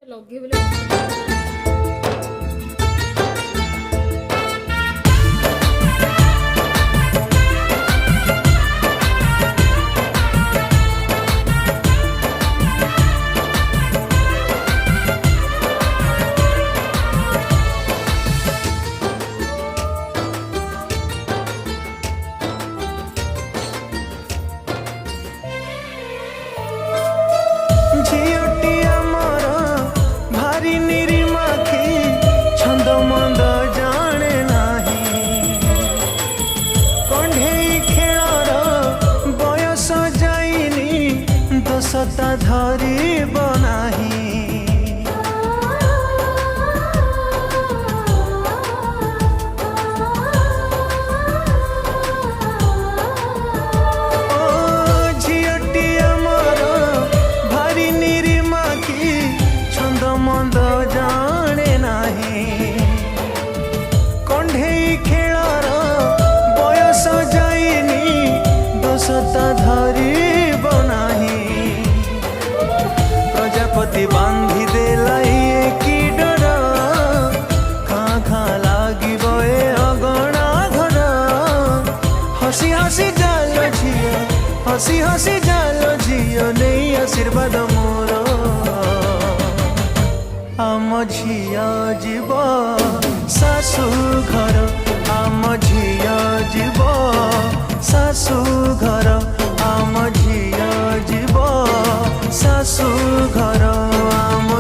ଲଗେଇବେ। झीटी आमर भारी निरीमाखी छंद मंद जाने नाही कंढेई खेलर बयस जाइनी दशता धरी बनाही मंद जाने नाही कंढेई खेलर बयस जाइनी दशता धरी बनाही प्रजापति बांधी देला कि डर खाँ खाँ लगे अगणा घर हसी हसी जाल झियो हसी हसी जाल झियो नहीं आशीर्वाद मोर आम झिया जीव सासू घर आम झिया जीव सासू घर आम झिया जीव सासू घर आम